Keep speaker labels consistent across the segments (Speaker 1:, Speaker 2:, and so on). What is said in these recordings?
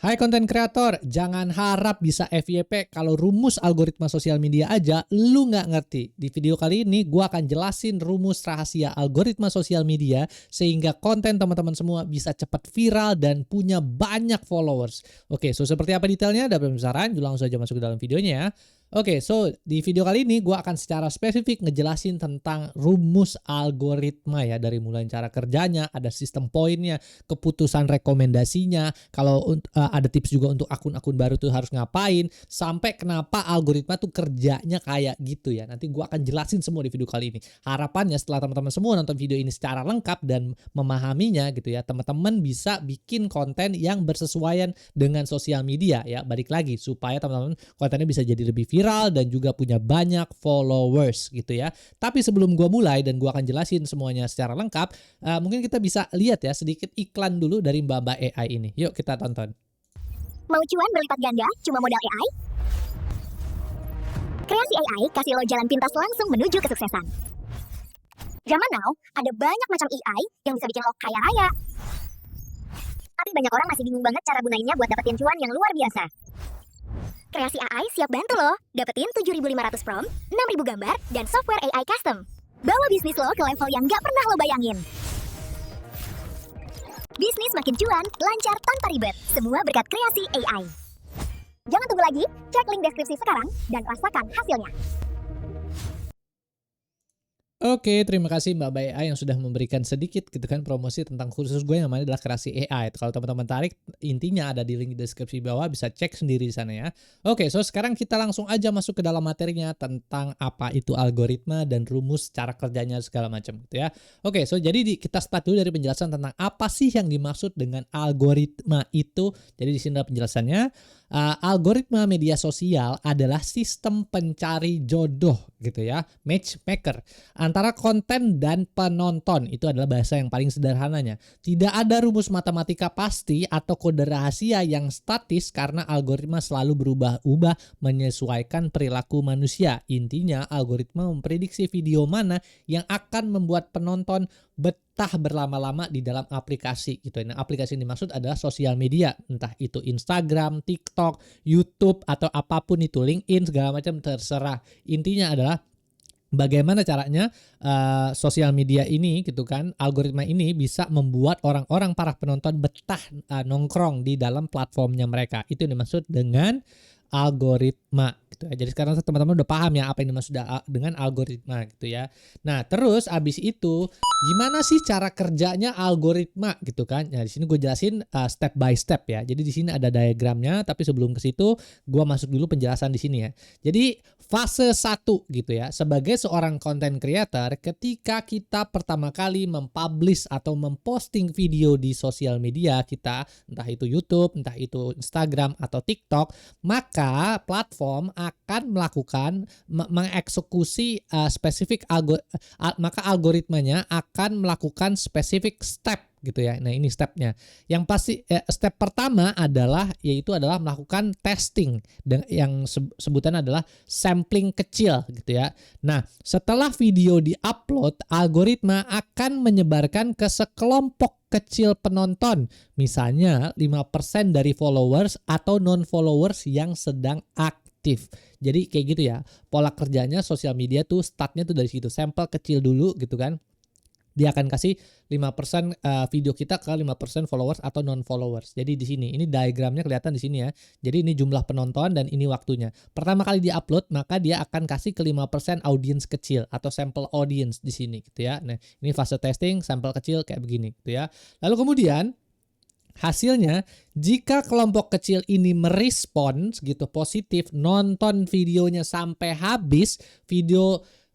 Speaker 1: Hai konten kreator, jangan harap bisa FYP kalau rumus algoritma sosial media aja lu nggak ngerti. Di video kali ini gue akan jelasin rumus rahasia algoritma sosial media sehingga konten teman-teman semua bisa cepat viral dan punya banyak followers. Oke, so seperti apa detailnya? Dapat penasaran? Langsung saja masuk ke dalam videonya ya. Oke, so di video kali ini gue akan secara spesifik ngejelasin tentang rumus algoritma ya. Dari mulai cara kerjanya, ada sistem poinnya, keputusan rekomendasinya, kalau ada tips juga untuk akun-akun baru tuh harus ngapain, sampai kenapa algoritma tuh kerjanya kayak gitu ya. Nanti gue akan jelasin semua di video kali ini. Harapannya setelah teman-teman semua nonton video ini secara lengkap dan memahaminya gitu ya, teman-teman bisa bikin konten yang bersesuaian dengan sosial media ya. Balik lagi supaya teman-teman kontennya bisa jadi lebih viral dan juga punya banyak followers gitu ya. Tapi sebelum gue mulai dan gue akan jelasin semuanya secara lengkap, mungkin kita bisa lihat ya sedikit iklan dulu dari Mbak AI ini. Yuk kita tonton.
Speaker 2: Mau cuan berlipat ganda cuma modal AI? Kreasi AI kasih lo jalan pintas langsung menuju kesuksesan. Zaman now, ada banyak macam AI yang bisa bikin lo kaya raya. Tapi banyak orang masih bingung banget cara gunainnya buat dapetin cuan yang luar biasa. Kreasi AI siap bantu lo, dapetin 7.500 prompt, 6.000 gambar, dan software AI custom. Bawa bisnis lo ke level yang gak pernah lo bayangin. Bisnis makin cuan, lancar tanpa ribet. Semua berkat kreasi AI. Jangan tunggu lagi, cek link deskripsi sekarang dan rasakan hasilnya.
Speaker 1: Oke, terima kasih Mbak AI yang sudah memberikan sedikit gitu kan promosi tentang khusus gue yang namanya adalah kreasi AI. Kalau teman-teman tarik, intinya ada di link deskripsi bawah, bisa cek sendiri di sana ya. Oke, so sekarang kita langsung aja masuk ke dalam materinya tentang apa itu algoritma dan rumus cara kerjanya segala macam gitu ya. Oke, so jadi kita start dulu dari penjelasan tentang apa sih yang dimaksud dengan algoritma itu. Jadi di sini ada penjelasannya. Algoritma media sosial adalah sistem pencari jodoh gitu ya, matchmaker antara konten dan penonton. Itu adalah bahasa yang paling sederhananya. Tidak ada rumus matematika pasti atau kode rahasia yang statis karena algoritma selalu berubah-ubah menyesuaikan perilaku manusia. Intinya algoritma memprediksi video mana yang akan membuat penonton betah berlama-lama di dalam aplikasi gitu. Nah, aplikasi yang dimaksud adalah sosial media, entah itu Instagram, TikTok, YouTube atau apapun itu, LinkedIn segala macam terserah. Intinya adalah bagaimana caranya sosial media ini gitu kan, algoritma ini bisa membuat orang-orang para penonton betah nongkrong di dalam platformnya mereka. Itu yang dimaksud dengan algoritma gitu ya. Jadi sekarang teman-teman udah paham ya apa yang dimaksud dengan algoritma gitu ya. Nah, terus abis itu gimana sih cara kerjanya algoritma gitu kan? Nah, di sini gue jelasin step by step ya. Jadi di sini ada diagramnya, tapi sebelum ke situ gue masuk dulu penjelasan di sini ya. Jadi fase 1 gitu ya. Sebagai seorang content creator, ketika kita pertama kali mempublish atau memposting video di sosial media kita, entah itu YouTube, entah itu Instagram atau TikTok, maka platform akan melakukan mengeksekusi spesifik maka algoritmanya akan melakukan spesifik step gitu ya. Nah, ini stepnya. Yang pasti step pertama adalah melakukan testing yang sebutan adalah sampling kecil gitu ya. Nah, setelah video diupload, algoritma akan menyebarkan ke sekelompok kecil penonton, misalnya 5% dari followers atau non-followers yang sedang aktif. Jadi kayak gitu ya, pola kerjanya sosial media tuh startnya tuh dari situ, sampel kecil dulu gitu kan. Dia akan kasih 5% video kita ke 5% followers atau non-followers. Jadi di sini, ini diagramnya kelihatan di sini ya. Jadi ini jumlah penonton dan ini waktunya. Pertama kali di-upload, maka dia akan kasih ke 5% audience kecil atau sample audience di sini gitu ya. Nah, ini fase testing, sampel kecil kayak begini gitu ya. Lalu kemudian hasilnya, jika kelompok kecil ini merespons gitu positif, nonton videonya sampai habis,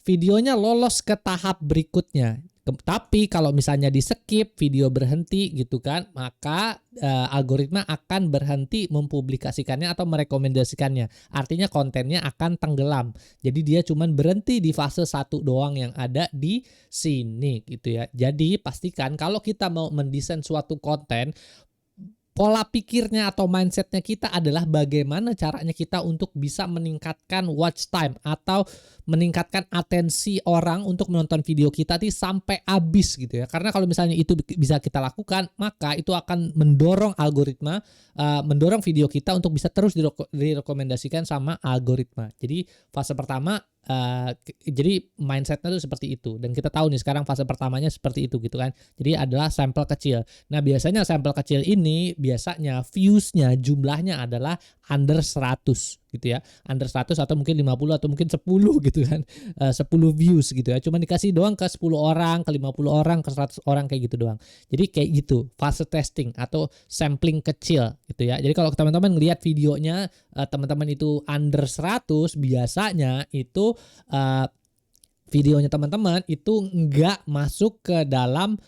Speaker 1: videonya lolos ke tahap berikutnya. Tapi kalau misalnya di skip, video berhenti gitu kan, maka algoritma akan berhenti mempublikasikannya atau merekomendasikannya. Artinya kontennya akan tenggelam. Jadi dia cuman berhenti di fase 1 doang yang ada di sini gitu ya. Jadi pastikan kalau kita mau mendesain suatu konten, pola pikirnya atau mindsetnya kita adalah bagaimana caranya kita untuk bisa meningkatkan watch time atau meningkatkan atensi orang untuk menonton video kita sampai habis gitu ya. Karena kalau misalnya itu bisa kita lakukan, maka itu akan mendorong algoritma, mendorong video kita untuk bisa terus direkomendasikan sama algoritma. Jadi fase pertama, jadi mindsetnya tuh seperti itu, dan kita tahu nih sekarang fase pertamanya seperti itu gitu kan. Jadi adalah sampel kecil. Nah biasanya sampel kecil ini biasanya viewsnya jumlahnya adalah under 100 gitu ya, under 100 atau mungkin 50 atau mungkin 10 gitu kan, 10 views gitu ya, cuma dikasih doang ke 10 orang, ke 50 orang, ke 100 orang kayak gitu doang. Jadi kayak gitu fase testing atau sampling kecil gitu ya. Jadi kalau teman-teman ngelihat videonya teman-teman itu under 100, biasanya itu videonya teman-teman itu nggak masuk ke dalam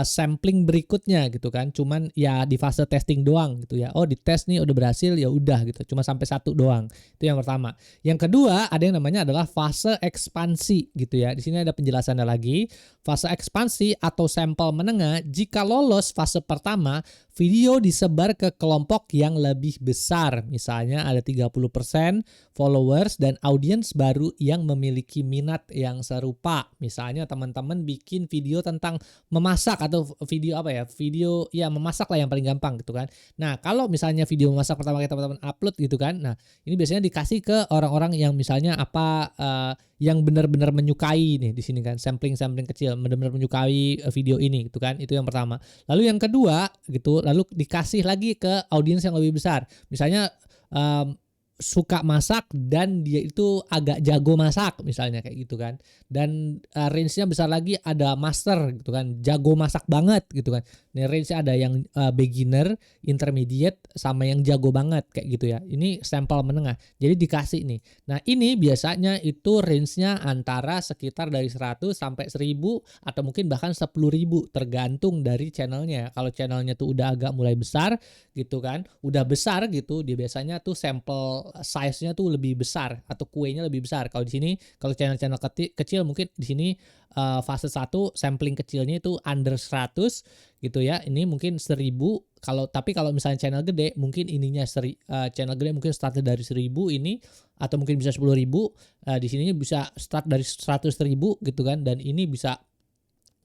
Speaker 1: sampling berikutnya gitu kan, cuman ya di fase testing doang gitu ya. Oh dites nih udah berhasil, ya udah gitu, cuma sampai 1 doang. Itu yang pertama. Yang kedua ada yang namanya adalah fase ekspansi gitu ya. Di sini ada penjelasannya lagi. Fase ekspansi atau sampel menengah, jika lolos fase pertama, video disebar ke kelompok yang lebih besar. Misalnya ada 30% followers dan audiens baru yang memiliki minat yang serupa. Misalnya teman-teman bikin video tentang memasak atau video video ya memasak lah yang paling gampang gitu kan. Nah kalau misalnya video memasak pertama kali teman-teman upload gitu kan, nah ini biasanya dikasih ke orang-orang yang misalnya yang benar-benar menyukai nih di sini kan, sampling kecil, benar-benar menyukai video ini gitu kan. Itu yang pertama. Lalu yang kedua gitu, lalu dikasih lagi ke audiens yang lebih besar. Misalnya suka masak dan dia itu agak jago masak misalnya kayak gitu kan, dan range-nya besar lagi, ada master gitu kan, jago masak banget gitu kan. Nih range-nya ada yang beginner, intermediate, sama yang jago banget kayak gitu ya. Ini sampel menengah, jadi dikasih nih. Nah ini biasanya itu range-nya antara sekitar dari 100 sampai 1000 atau mungkin bahkan 10.000 tergantung dari channelnya. Kalau channelnya tuh udah agak mulai besar gitu kan, udah besar gitu, dia biasanya tuh sampel size-nya tuh lebih besar atau kuenya lebih besar. Kalau di sini, kalau channel-channel kecil mungkin di sini fase 1 sampling kecilnya itu under 100 gitu ya. Ini mungkin 1000. Tapi kalau misalnya channel gede mungkin ininya channel gede mungkin start dari 1000 ini, atau mungkin bisa 10.000. Di sini bisa start dari 100.000 gitu kan, dan ini bisa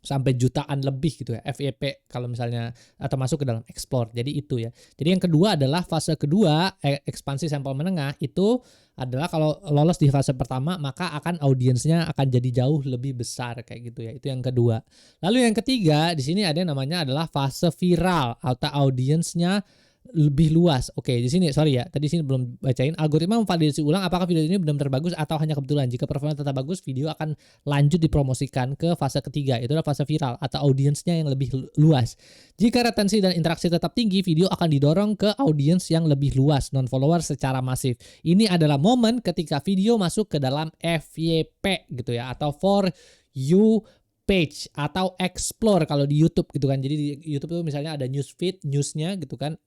Speaker 1: sampai jutaan lebih gitu ya FYP kalau misalnya, atau masuk ke dalam explore. Jadi itu ya. Jadi yang kedua adalah fase kedua, ekspansi sampel menengah, itu adalah kalau lolos di fase pertama maka akan audiensnya akan jadi jauh lebih besar kayak gitu ya. Itu yang kedua. Lalu yang ketiga di sini ada yang namanya adalah fase viral atau audiensnya lebih luas. Oke, di sini sorry ya, tadi sini belum bacain. Algoritma memvalidasi ulang apakah video ini benar-benar bagus atau hanya kebetulan. Jika performa tetap bagus, video akan lanjut dipromosikan ke fase ketiga. Itu adalah fase viral atau audiensnya yang lebih luas. Jika retensi dan interaksi tetap tinggi, video akan didorong ke audiens yang lebih luas, non-follower secara masif. Ini adalah momen ketika video masuk ke dalam FYP gitu ya, atau for you page atau explore kalau di YouTube gitu kan. Jadi di YouTube itu misalnya ada newsfeed, newsnya gitu kan.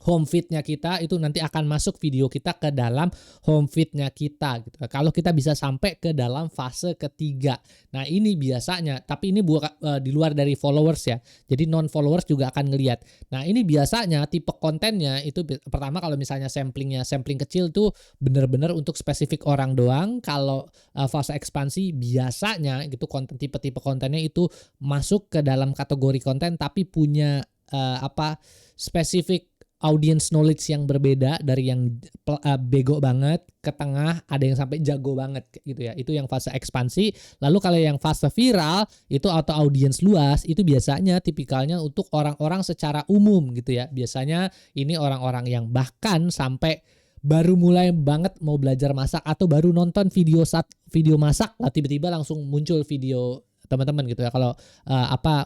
Speaker 1: Home feed-nya kita itu nanti akan masuk video kita ke dalam home feed-nya kita gitu. Kalau kita bisa sampai ke dalam fase ketiga. Nah, ini biasanya, tapi ini di luar dari followers ya. Jadi non followers juga akan ngelihat. Nah, ini biasanya tipe kontennya itu pertama kalau misalnya sampling kecil tuh benar-benar untuk spesifik orang doang. Kalau fase ekspansi biasanya gitu tipe-tipe kontennya itu masuk ke dalam kategori konten tapi punya spesifik audience knowledge yang berbeda, dari yang bego banget ke tengah, ada yang sampai jago banget gitu ya. Itu yang fase ekspansi. Lalu kalau yang fase viral itu atau audience luas, itu biasanya tipikalnya untuk orang-orang secara umum gitu ya. Biasanya ini orang-orang yang bahkan sampai baru mulai banget mau belajar masak atau baru nonton video masak lah tiba-tiba langsung muncul video teman-teman gitu ya, kalau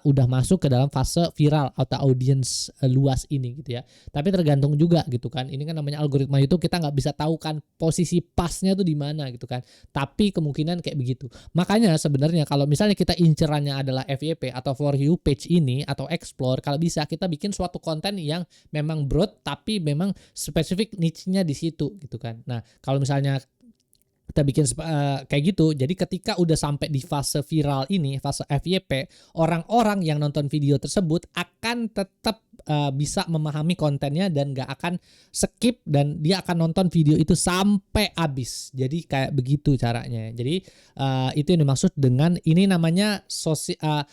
Speaker 1: udah masuk ke dalam fase viral atau audience luas ini gitu ya. Tapi tergantung juga gitu kan, ini kan namanya algoritma YouTube, kita nggak bisa tahu kan posisi pasnya tuh di mana gitu kan, tapi kemungkinan kayak begitu. Makanya sebenarnya kalau misalnya kita incerannya adalah FYP atau for you page ini atau explore, kalau bisa kita bikin suatu konten yang memang broad tapi memang spesifik niche-nya di situ gitu kan. Nah kalau misalnya kita bikin kayak gitu. Jadi ketika udah sampai di fase viral ini, fase FYP, orang-orang yang nonton video tersebut akan tetap bisa memahami kontennya dan gak akan skip, dan dia akan nonton video itu sampai habis. Jadi kayak begitu caranya. Jadi itu yang dimaksud dengan ini namanya sosial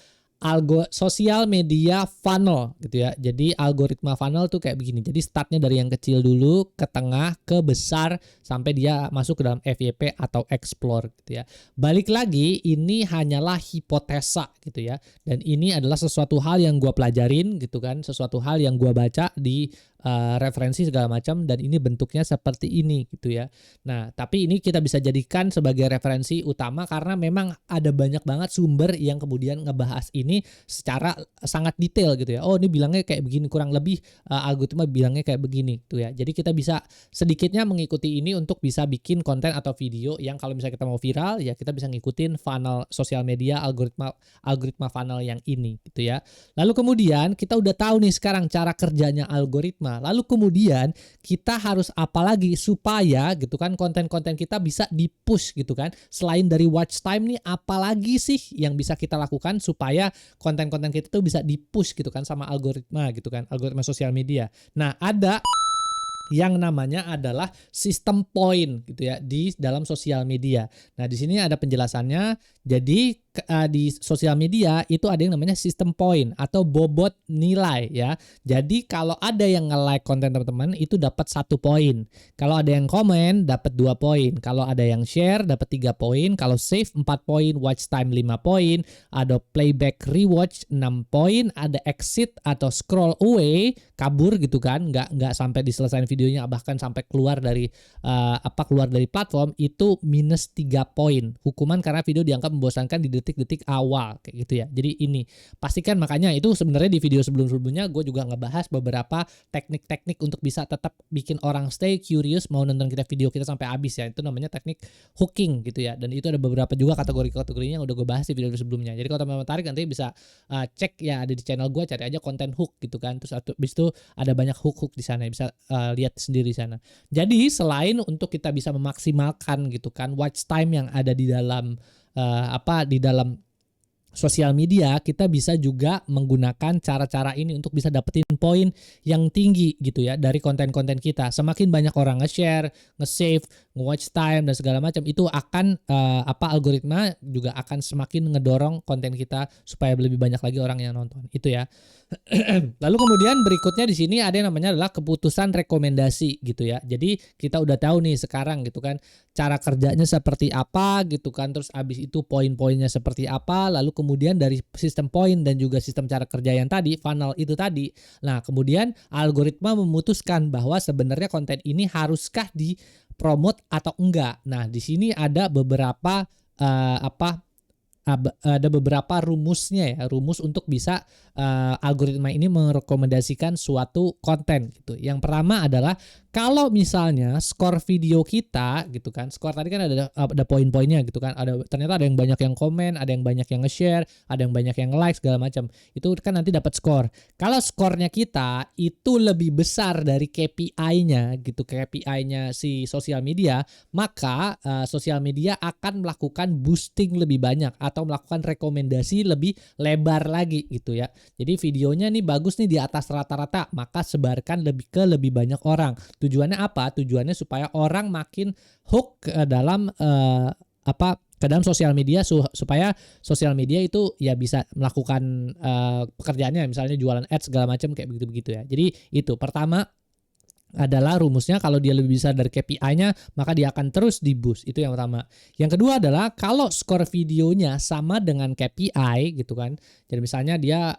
Speaker 1: media funnel gitu ya. Jadi algoritma funnel tuh kayak begini. Jadi startnya dari yang kecil dulu, ke tengah, ke besar, sampai dia masuk ke dalam FYP atau explore gitu ya. Balik lagi, ini hanyalah hipotesa gitu ya. Dan ini adalah sesuatu hal yang gua pelajarin gitu kan, sesuatu hal yang gua baca di referensi segala macam, dan ini bentuknya seperti ini gitu ya. Nah, tapi ini kita bisa jadikan sebagai referensi utama karena memang ada banyak banget sumber yang kemudian ngebahas ini secara sangat detail gitu ya. Oh, ini bilangnya kayak begini, kurang lebih algoritma bilangnya kayak begini gitu ya. Jadi kita bisa sedikitnya mengikuti ini untuk bisa bikin konten atau video yang kalau misalnya kita mau viral ya kita bisa ngikutin funnel sosial media, algoritma funnel yang ini gitu ya. Lalu kemudian kita udah tahu nih sekarang cara kerjanya algoritma. Lalu kemudian kita harus apa lagi supaya gitu kan konten-konten kita bisa di-push gitu kan. Selain dari watch time nih, apalagi sih yang bisa kita lakukan supaya konten-konten kita tuh bisa di-push gitu kan sama algoritma gitu kan, algoritma sosial media. Nah, ada yang namanya adalah sistem point gitu ya di dalam sosial media. Nah, di sini ada penjelasannya. Jadi di sosial media itu ada yang namanya sistem point atau bobot nilai ya. Jadi kalau ada yang nge-like konten teman-teman itu dapat 1 poin. Kalau ada yang komen dapat 2 poin. Kalau ada yang share dapat 3 poin. Kalau save 4 poin, watch time 5 poin, ada playback rewatch 6 poin, ada exit atau scroll away, kabur gitu kan, nggak sampai diselesaikan videonya, bahkan sampai keluar dari keluar dari platform itu minus 3 poin. Hukuman karena video dianggap membosankan di detik-detik awal kayak gitu ya. Jadi ini pastikan, makanya itu sebenarnya di video sebelum-sebelumnya gue juga ngebahas beberapa teknik-teknik untuk bisa tetap bikin orang stay curious mau nonton video kita sampai habis ya. Itu namanya teknik hooking gitu ya. Dan itu ada beberapa juga kategori-kategorinya yang udah gue bahas di video sebelumnya. Jadi kalau teman-teman tertarik nanti bisa cek ya, ada di channel gue, cari aja konten hook gitu kan. Terus habis itu ada banyak hook-hook di sana, bisa lihat sendiri di sana. Jadi selain untuk kita bisa memaksimalkan gitu kan watch time yang ada di dalam di dalam sosial media, kita bisa juga menggunakan cara-cara ini untuk bisa dapetin poin yang tinggi gitu ya dari konten-konten kita. Semakin banyak orang nge-share, nge-save, nge-watch time dan segala macam, itu akan algoritma juga akan semakin ngedorong konten kita supaya lebih banyak lagi orang yang nonton. Itu ya. Lalu kemudian berikutnya di sini ada yang namanya adalah keputusan rekomendasi gitu ya. Jadi kita udah tahu nih sekarang gitu kan cara kerjanya seperti apa gitu kan, terus abis itu poin-poinnya seperti apa, lalu kemudian dari sistem poin dan juga sistem cara kerja yang tadi, funnel itu tadi. Nah, kemudian algoritma memutuskan bahwa sebenarnya konten ini haruskah dipromot atau enggak. Nah, di sini ada beberapa rumusnya ya, rumus untuk bisa algoritma ini merekomendasikan suatu konten gitu. Yang pertama adalah kalau misalnya skor video kita gitu kan, skor tadi kan ada poin-poinnya gitu kan, ternyata ada yang banyak yang komen, ada yang banyak yang nge-share, ada yang banyak yang like segala macam, itu kan nanti dapat skor. Kalau skornya kita itu lebih besar dari KPI-nya gitu, KPI-nya si sosial media, maka sosial media akan melakukan boosting lebih banyak atau melakukan rekomendasi lebih lebar lagi gitu ya. Jadi videonya nih bagus nih di atas rata-rata, maka sebarkan lebih banyak orang. Tujuannya apa? Tujuannya supaya orang makin hook ke dalam ke dalam sosial media, supaya sosial media itu ya bisa melakukan pekerjaannya, misalnya jualan ads segala macam kayak begitu-begitu ya. Jadi itu pertama adalah rumusnya, kalau dia lebih besar dari KPI-nya maka dia akan terus di boost. Itu yang pertama. Yang kedua adalah kalau skor videonya sama dengan KPI gitu kan. Jadi misalnya dia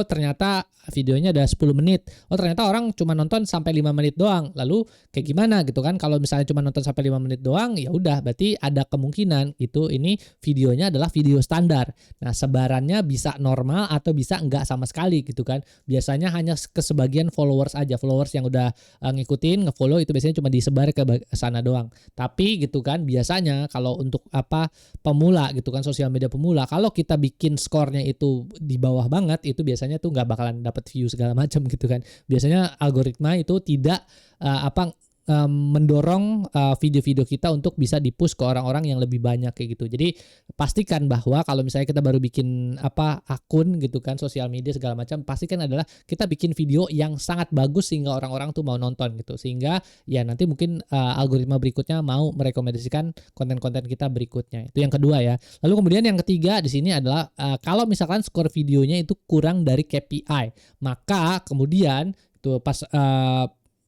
Speaker 1: ternyata videonya ada 10 menit. Oh, ternyata orang cuma nonton sampai 5 menit doang. Lalu kayak gimana gitu kan? Kalau misalnya cuma nonton sampai 5 menit doang, ya udah berarti ada kemungkinan ini videonya adalah video standar. Nah, sebarannya bisa normal atau bisa enggak sama sekali gitu kan. Biasanya hanya ke sebagian followers aja. Followers yang udah ngikutin, ngefollow itu biasanya cuma disebar ke sana doang. Tapi gitu kan biasanya kalau untuk pemula gitu kan, sosial media pemula, kalau kita bikin skornya itu di bawah banget, itu biasanya tuh nggak bakalan dapat view segala macam gitu kan. Biasanya algoritma itu tidak mendorong video-video kita untuk bisa di-push ke orang-orang yang lebih banyak kayak gitu. Jadi pastikan bahwa kalau misalnya kita baru bikin akun gitu kan, sosial media segala macam, pastikan adalah kita bikin video yang sangat bagus sehingga orang-orang tuh mau nonton gitu. Sehingga ya nanti mungkin algoritma berikutnya mau merekomendasikan konten-konten kita berikutnya. Itu yang kedua ya. Lalu kemudian yang ketiga di sini adalah kalau misalkan skor videonya itu kurang dari KPI, maka kemudian tuh pas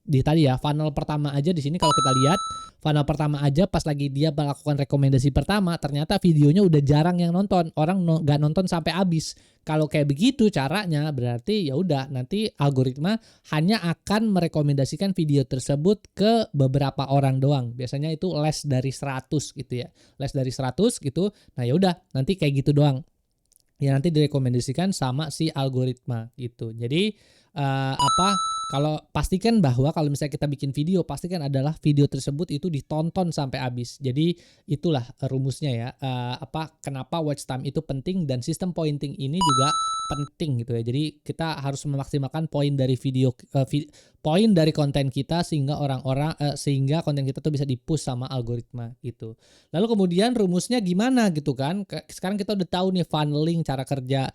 Speaker 1: di tadi ya funnel pertama aja di sini kalau kita lihat funnel pertama aja pas lagi dia melakukan rekomendasi pertama ternyata videonya udah jarang yang nonton, orang nggak nonton sampai habis. Kalau kayak begitu caranya berarti ya udah nanti algoritma hanya akan merekomendasikan video tersebut ke beberapa orang doang. Biasanya itu less dari 100 gitu ya. Less dari 100 gitu. Nah ya udah nanti kayak gitu doang. Ya nanti direkomendasikan sama si algoritma gitu. Jadi kalau pastikan bahwa kalau misalnya kita bikin video, pastikan adalah video tersebut itu ditonton sampai habis. Jadi itulah rumusnya ya. Kenapa watch time itu penting dan sistem pointing ini juga penting gitu ya. Jadi kita harus memaksimalkan poin dari poin dari konten kita sehingga sehingga konten kita tuh bisa di-push sama algoritma gitu. Lalu kemudian rumusnya gimana gitu kan? Sekarang kita udah tahu nih funneling, cara kerja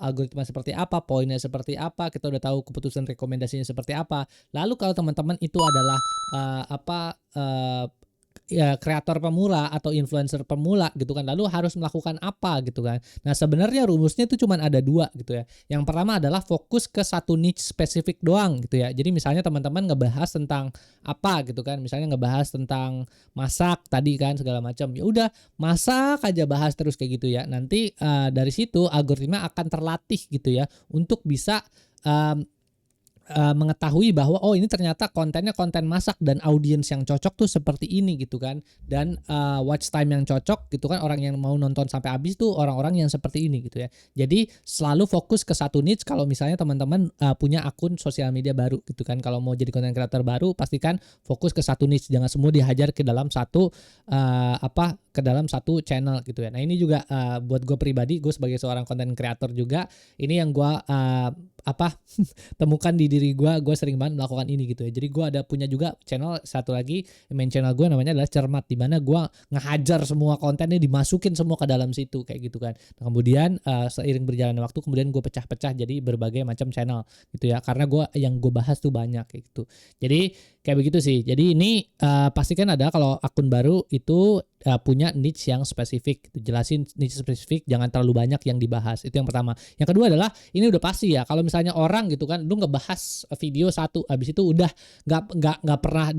Speaker 1: algoritma seperti apa, poinnya seperti apa, kita udah tahu keputusan rekomendasinya seperti apa. Lalu kalau teman-teman itu adalah ya kreator pemula atau influencer pemula gitu kan, lalu harus melakukan apa gitu kan. Nah sebenarnya rumusnya itu cuma ada 2 gitu ya. Yang pertama adalah fokus ke satu niche spesifik doang gitu ya. Jadi misalnya teman-teman ngebahas tentang apa gitu kan, misalnya ngebahas tentang masak tadi kan segala macam, ya udah masak aja bahas terus kayak gitu ya. Nanti dari situ algoritma akan terlatih gitu ya untuk bisa mengetahui bahwa oh ini ternyata kontennya konten masak dan audiens yang cocok tuh seperti ini gitu kan, dan watch time yang cocok gitu kan, orang yang mau nonton sampai habis tuh orang-orang yang seperti ini gitu ya. Jadi selalu fokus ke satu niche. Kalau misalnya teman-teman punya akun sosial media baru gitu kan, kalau mau jadi content creator baru pastikan fokus ke satu niche, jangan semua dihajar ke dalam satu channel gitu ya. Nah ini juga buat gue pribadi, gue sebagai seorang content creator juga, ini yang gue temukan di diri gue sering banget melakukan ini gitu ya. Jadi gue ada punya juga channel satu lagi, main channel gue namanya adalah Cermat, di mana gue ngehajar semua kontennya dimasukin semua ke dalam situ kayak gitu kan. Nah, kemudian seiring berjalannya waktu kemudian gue pecah-pecah jadi berbagai macam channel gitu ya, karena yang gue bahas tuh banyak kayak gitu. Jadi kayak begitu sih. Jadi ini pastikan ada kalau akun baru itu punya niche yang spesifik. Jelasin niche spesifik, jangan terlalu banyak yang dibahas. Itu yang pertama. Yang kedua adalah ini udah pasti ya. Kalau misalnya orang gitu kan, lu ngebahas video satu, habis itu udah nggak pernah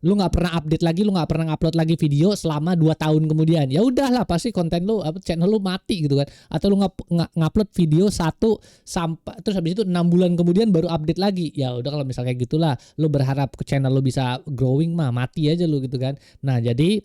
Speaker 1: lu nggak pernah update lagi, lu nggak pernah upload lagi video selama 2 tahun kemudian. Ya udahlah pasti konten lu, channel lu mati gitu kan. Atau lu ngupload video satu sampai terus habis itu 6 bulan kemudian baru update lagi. Ya udah kalau misalnya kayak gitulah, lu berharap ke channel lu bisa growing mati aja lu gitu kan. Nah, jadi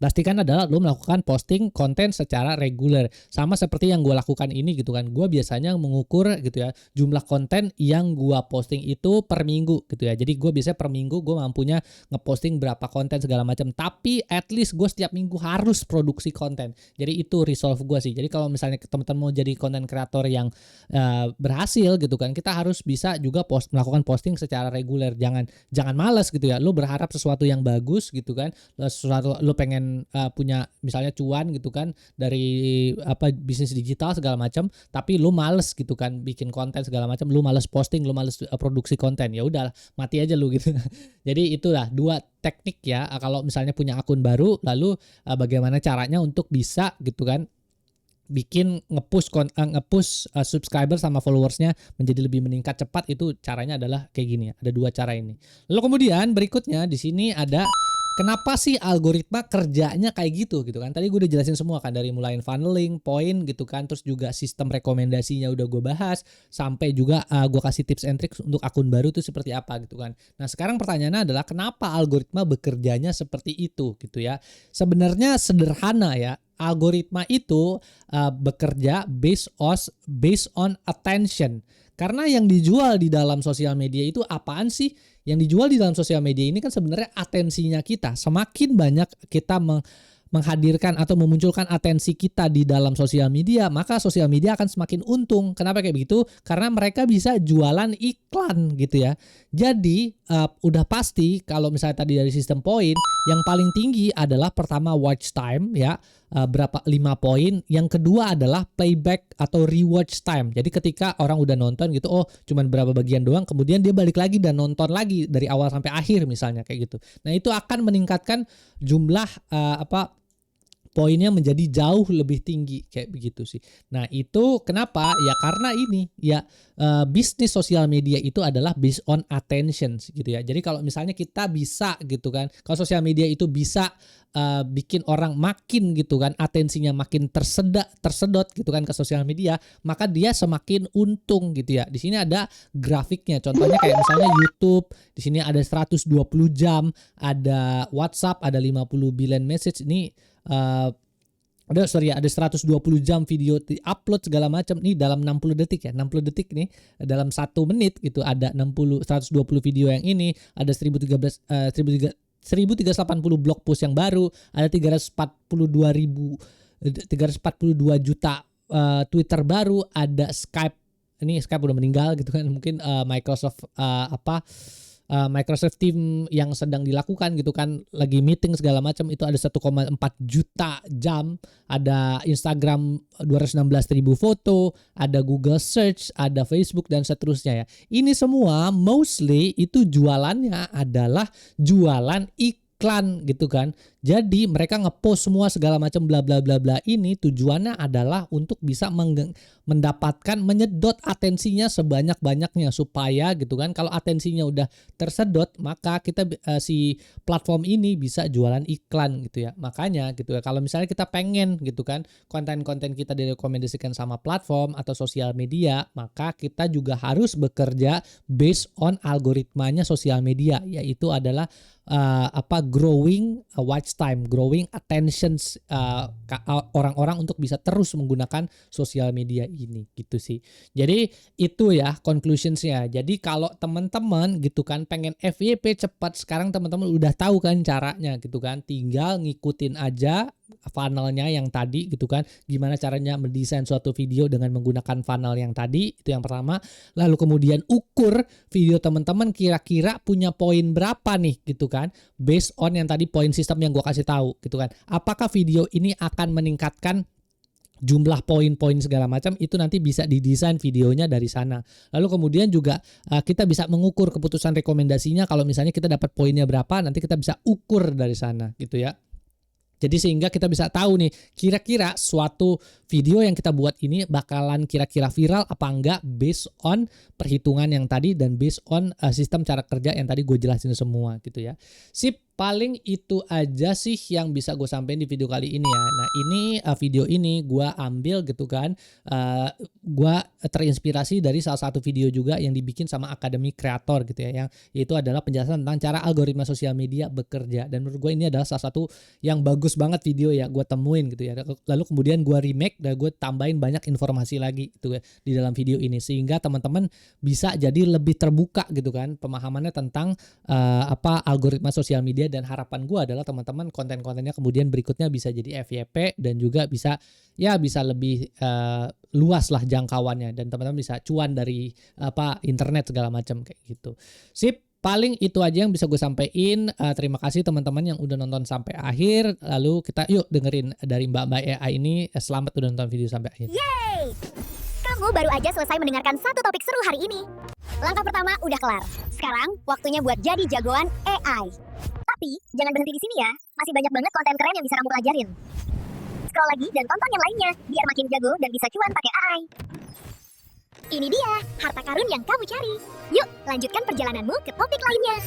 Speaker 1: pastikan adalah lo melakukan posting konten secara reguler. Sama seperti yang gue lakukan ini gitu kan. Gue biasanya mengukur gitu ya jumlah konten yang gue posting itu per minggu gitu ya. Jadi gue biasanya per minggu gue mampunya ngeposting berapa konten segala macam. Tapi at least gue setiap minggu harus produksi konten. Jadi itu resolve gue sih. Jadi kalau misalnya teman-teman mau jadi konten kreator yang berhasil gitu kan, kita harus bisa juga melakukan posting secara reguler. Jangan malas gitu ya. Lo berharap sesuatu yang bagus gitu kan. Lo pengen punya misalnya cuan gitu kan dari bisnis digital segala macam, tapi lu males gitu kan bikin konten segala macam, lu males posting, lu males produksi konten, ya udah mati aja lu gitu. Jadi itulah 2 teknik ya kalau misalnya punya akun baru, lalu bagaimana caranya untuk bisa gitu kan bikin nge-push subscriber sama followersnya menjadi lebih meningkat cepat. Itu caranya adalah kayak gini ya. Ada 2 cara ini. Lalu kemudian berikutnya di sini ada kenapa sih algoritma kerjanya kayak gitu kan. Tadi gue udah jelasin semua kan, dari mulai funneling, point gitu kan, terus juga sistem rekomendasinya udah gue bahas, sampai juga gue kasih tips and tricks untuk akun baru itu seperti apa gitu kan. Nah sekarang pertanyaannya adalah kenapa algoritma bekerjanya seperti itu gitu ya. Sebenarnya sederhana ya. Algoritma itu bekerja based on attention. Karena yang dijual di dalam sosial media itu apaan sih? Yang dijual di dalam sosial media ini kan sebenarnya atensinya kita. Semakin banyak kita menghadirkan atau memunculkan atensi kita di dalam sosial media, maka sosial media akan semakin untung. Kenapa kayak begitu? Karena mereka bisa jualan iklan gitu ya. Jadi udah pasti kalau misalnya tadi dari sistem poin, yang paling tinggi adalah pertama watch time ya, berapa 5 poin. Yang kedua adalah playback atau rewatch time. Jadi ketika orang udah nonton gitu, oh cuman berapa bagian doang, kemudian dia balik lagi dan nonton lagi dari awal sampai akhir misalnya kayak gitu. Nah, itu akan meningkatkan jumlah poinnya menjadi jauh lebih tinggi kayak begitu sih. Nah, itu kenapa? Ya karena ini ya bisnis sosial media itu adalah based on attention gitu ya. Jadi kalau misalnya kita bisa gitu kan, kalau sosial media itu bisa bikin orang makin gitu kan, atensinya makin tersedot gitu kan ke sosial media, maka dia semakin untung gitu ya. Di sini ada grafiknya. Contohnya kayak misalnya YouTube, di sini ada 120 jam, ada WhatsApp, ada 50 billion message. Ini ada 120 jam video di-upload segala macam nih dalam 60 detik ya. 60 detik nih dalam 1 menit gitu, ada 120 video yang ini, ada 1380 blog post yang baru, ada 342 juta Twitter baru, ada Skype. Ini Skype udah meninggal gitu kan. Mungkin Microsoft Team yang sedang dilakukan gitu kan, lagi meeting segala macam, itu ada 1,4 juta jam, ada Instagram 216.000 foto, ada Google Search, ada Facebook dan seterusnya ya. Ini semua mostly itu jualannya adalah jualan iklan gitu kan. Jadi mereka ngepost semua segala macam bla bla bla bla, ini tujuannya adalah untuk bisa mendapatkan, menyedot atensinya sebanyak-banyaknya supaya gitu kan, kalau atensinya udah tersedot maka kita si platform ini bisa jualan iklan gitu ya. Makanya gitu ya, kalau misalnya kita pengen gitu kan konten-konten kita direkomendasikan sama platform atau sosial media, maka kita juga harus bekerja based on algoritmanya sosial media, yaitu adalah growing watch time, growing attentions orang-orang untuk bisa terus menggunakan sosial media ini gitu sih. Jadi itu ya conclusionsnya. Jadi kalau teman-teman gitu kan pengen FYP cepat, sekarang teman-teman udah tahu kan caranya gitu kan, tinggal ngikutin aja funnelnya yang tadi gitu kan, gimana caranya mendesain suatu video dengan menggunakan funnel yang tadi, itu yang pertama. Lalu kemudian ukur video teman-teman kira-kira punya poin berapa nih gitu kan, based on yang tadi poin sistem yang gue kasih tahu gitu kan, apakah video ini akan meningkatkan jumlah poin-poin segala macam, itu nanti bisa didesain videonya dari sana. Lalu kemudian juga kita bisa mengukur keputusan rekomendasinya, kalau misalnya kita dapat poinnya berapa, nanti kita bisa ukur dari sana gitu ya. Jadi sehingga kita bisa tahu nih kira-kira suatu video yang kita buat ini bakalan kira-kira viral apa enggak, based on perhitungan yang tadi dan based on sistem cara kerja yang tadi gue jelasin semua gitu ya. Sip, paling itu aja sih yang bisa gue sampaikan di video kali ini ya. Nah ini video ini gue ambil gitu kan, gue terinspirasi dari salah satu video juga yang dibikin sama Akademi Kreator gitu ya, yang yaitu adalah penjelasan tentang cara algoritma sosial media bekerja. Dan menurut gue ini adalah salah satu yang bagus banget video ya, gue temuin gitu ya. Lalu kemudian gue remake dan gue tambahin banyak informasi lagi gitu ya di dalam video ini, sehingga teman-teman bisa jadi lebih terbuka gitu kan pemahamannya tentang algoritma sosial media. Dan harapan gue adalah teman-teman konten-kontennya kemudian berikutnya bisa jadi FYP dan juga bisa lebih luas lah jangkauannya, dan teman-teman bisa cuan dari internet segala macam kayak gitu. Sip, paling itu aja yang bisa gue sampaikan. Terima kasih teman-teman yang udah nonton sampai akhir. Lalu kita yuk dengerin dari Mbak AI ini. Selamat udah nonton video sampai akhir.
Speaker 2: Yeay! Kamu baru aja selesai mendengarkan satu topik seru hari ini. Langkah pertama udah kelar. Sekarang waktunya buat jadi jagoan AI. Tapi jangan berhenti di sini ya. Masih banyak banget konten keren yang bisa kamu pelajarin. Scroll lagi dan tonton yang lainnya biar makin jago dan bisa cuan pakai AI. Ini dia harta karun yang kamu cari. Yuk, lanjutkan perjalananmu ke topik lainnya.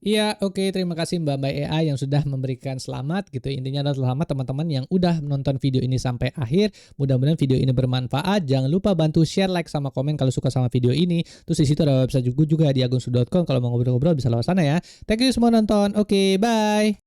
Speaker 1: Iya, oke, terima kasih Mbak AI yang sudah memberikan selamat gitu. Intinya adalah selamat teman-teman yang udah menonton video ini sampai akhir. Mudah-mudahan video ini bermanfaat. Jangan lupa bantu share, like, sama komen kalau suka sama video ini. Terus di situ ada website juga di agunsu.com. Kalau mau ngobrol-ngobrol bisa lewat sana ya. Thank you semua nonton. Oke, bye.